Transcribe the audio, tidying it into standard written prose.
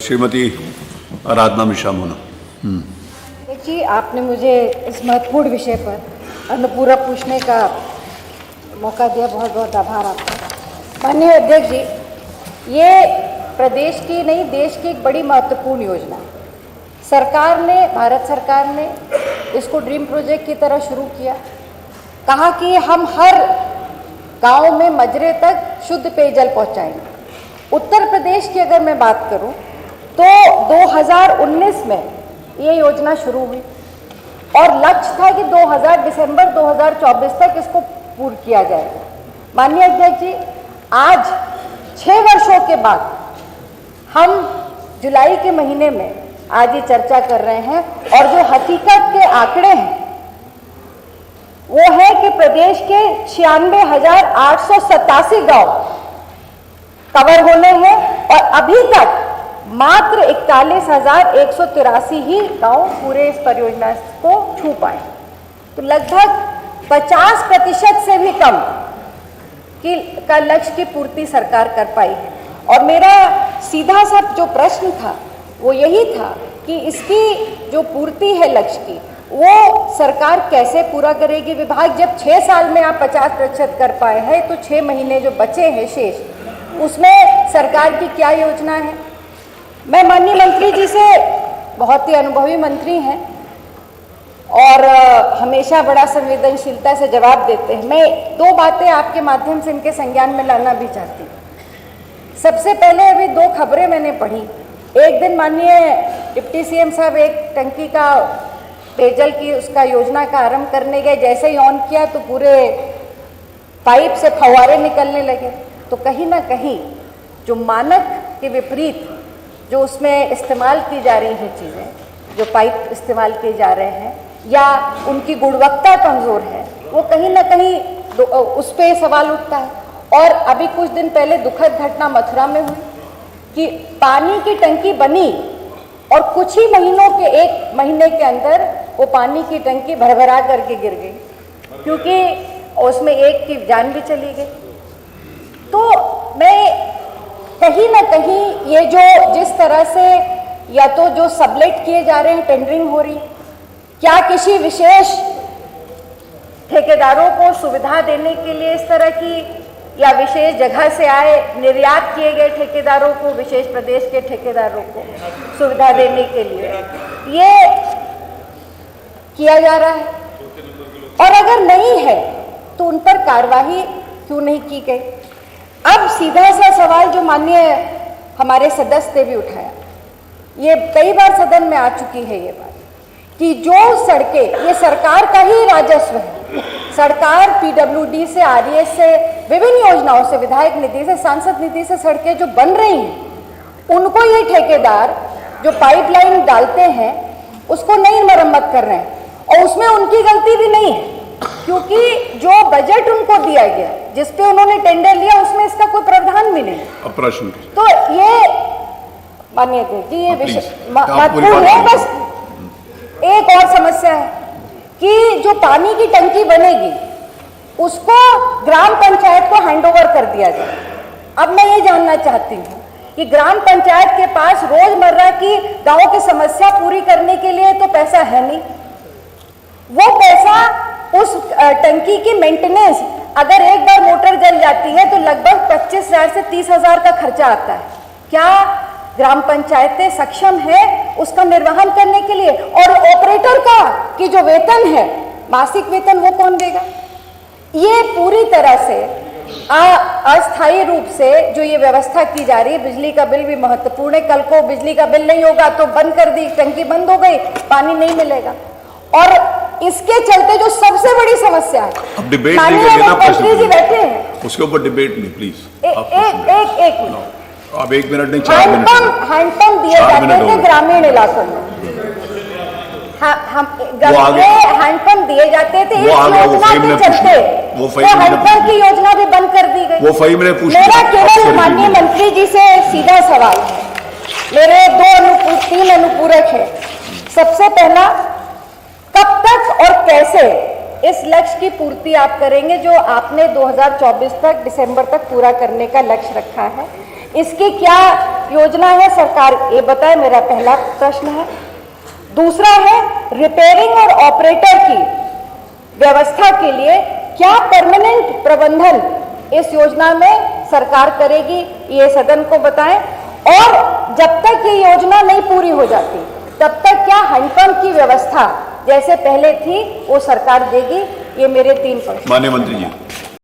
श्रीमती आराधना मिश्रा मोना। जी, आपने मुझे इस महत्वपूर्ण विषय पर अनुपूरक पूछने का मौका दिया, बहुत बहुत आभार आपका। माननीय अध्यक्ष जी, ये प्रदेश की नहीं देश की एक बड़ी महत्वपूर्ण योजना है। सरकार ने, भारत सरकार ने इसको ड्रीम प्रोजेक्ट की तरह शुरू किया। कहा कि हम हर गांव में मजरे तक शुद्ध पेयजल पहुंचाएंगे। उत्तर प्रदेश की अगर मैं बात करूं तो 2019 में ये योजना शुरू हुई और लक्ष्य था कि दिसंबर 2024 तक इसको पूर्ण किया जाएगा। माननीय अध्यक्ष जी, आज 6 वर्षों के बाद हम जुलाई के महीने में आज ये चर्चा कर रहे हैं और जो हकीकत के आंकड़े हैं वो है कि प्रदेश के 96,887 गांव कवर होने हैं और अभी तक मात्र 41,183 ही गांव पूरे इस परियोजना को छू पाए। तो लगभग 50% से भी कम का लक्ष्य की पूर्ति सरकार कर पाई है। और मेरा सीधा सा जो प्रश्न था वो यही था कि इसकी जो पूर्ति है लक्ष्य की, वो सरकार कैसे पूरा करेगी। विभाग जब 6 साल में आप 50% कर पाए हैं तो 6 महीने जो बचे हैं शेष, उसमें सरकार की क्या योजना है। मैं माननीय मंत्री जी से, बहुत ही अनुभवी मंत्री हैं और हमेशा बड़ा संवेदनशीलता से जवाब देते हैं। मैं 2 बातें आपके माध्यम से इनके संज्ञान में लाना भी चाहती हूँ। सबसे पहले अभी 2 खबरें मैंने पढ़ी। एक दिन माननीय डिप्टी सीएम साहब एक टंकी का पेयजल की उसका योजना का आरंभ करने गए, जैसे ही ऑन किया तो पूरे पाइप से फव्वारे निकलने लगे। तो कहीं ना कहीं जो मानक के विपरीत जो उसमें इस्तेमाल की जा रही हैं चीज़ें, जो पाइप इस्तेमाल किए जा रहे हैं या उनकी गुणवत्ता कमज़ोर है, वो कहीं ना कहीं उस पर सवाल उठता है। और अभी कुछ दिन पहले दुखद घटना मथुरा में हुई कि पानी की टंकी बनी और कुछ ही महीनों के 1 महीने के अंदर वो पानी की टंकी भरभरा करके गिर गई, क्योंकि उसमें एक की जान भी चली गई। तो मैं कहीं ना कहीं ये जो जिस तरह से या तो जो सबलेट किए जा रहे हैं, टेंडरिंग हो रही है, क्या किसी विशेष ठेकेदारों को सुविधा देने के लिए इस तरह की, या विशेष जगह से आए निर्यात किए गए ठेकेदारों को, विशेष प्रदेश के ठेकेदारों को सुविधा देने के लिए ये किया जा रहा है। और अगर नहीं है तो उन पर कार्रवाई क्यों नहीं की गई। अब सीधा सा सवाल जो माननीय हमारे सदस्य ने भी उठाया, ये कई बार सदन में आ चुकी है ये बात कि जो सड़कें, ये सरकार का ही राजस्व है, सरकार पीडब्ल्यूडी से, आरईएस से, विभिन्न योजनाओं से, विधायक निधि से, सांसद निधि से सड़कें जो बन रही हैं, उनको ये ठेकेदार जो पाइपलाइन डालते हैं उसको नहीं मरम्मत कर रहे हैं। और उसमें उनकी गलती भी नहीं है, क्योंकि जो बजट उनको दिया गया, जिसपे उन्होंने टेंडर लिया, उसमें इसका कोई प्रावधान भी नहीं। प्रश्न तो ये मानिए थे कि ये विषय महत्वपूर्ण है। बस एक और समस्या है कि जो पानी की टंकी बनेगी उसको ग्राम पंचायत को हैंडओवर कर दिया जाए। अब मैं ये जानना चाहती हूँ कि ग्राम पंचायत के पास रोजमर्रा की गांव की समस्या पूरी करने के लिए तो पैसा है नहीं। वो पैसा उस टंकी की मेंटेनेंस, अगर एक बार मोटर जल जाती है तो लगभग 25,000 से 30,000 का खर्चा आता है। क्या ग्राम पंचायतें सक्षम है उसका निर्वहन करने के लिए? और ऑपरेटर का कि जो वेतन है, मासिक वेतन, वो कौन देगा? ये पूरी तरह से अस्थायी रूप से जो ये व्यवस्था की जा रही है। बिजली का बिल भी महत्वपूर्ण है। कल को बिजली का बिल नहीं होगा तो बंद कर दी, टंकी बंद हो गई, पानी नहीं मिलेगा। और इसके चलते जो सबसे बड़ी समस्या है, अब डिबेट नहीं करना, मंत्री जी बैठे हैं, उसके ऊपर डिबेट नहीं प्लीज। एक मिनट, अब 1 मिनट नहीं, 4 मिनट। हैंडपंप दिए जाते थे ग्रामीण इलाकों में, हैंडपंप दिए जाते थे। इस योजना के चलते वो हैंडपंप की योजना भी बंद कर दी गई। वो फहीम ने पूछा। मेरा केवल माननीय मंत्री जी से सीधा सवाल है, मेरे 3 अनुपूरक है। सबसे पहला, कब तक और कैसे इस लक्ष्य की पूर्ति आप करेंगे जो आपने 2024 तक, दिसंबर तक पूरा करने का लक्ष्य रखा है? इसकी क्या योजना है सरकार, ये बताए, मेरा पहला प्रश्न है। दूसरा है रिपेयरिंग और ऑपरेटर की व्यवस्था के लिए क्या परमानेंट प्रबंधन इस योजना में सरकार करेगी, ये सदन को बताएं। और जब तक ये योजना नहीं पूरी हो जाती तब तक क्या हैंडपंप की व्यवस्था जैसे पहले थी वो सरकार देगी। ये मेरे 3 प्रश्न। माननीय मंत्री जी।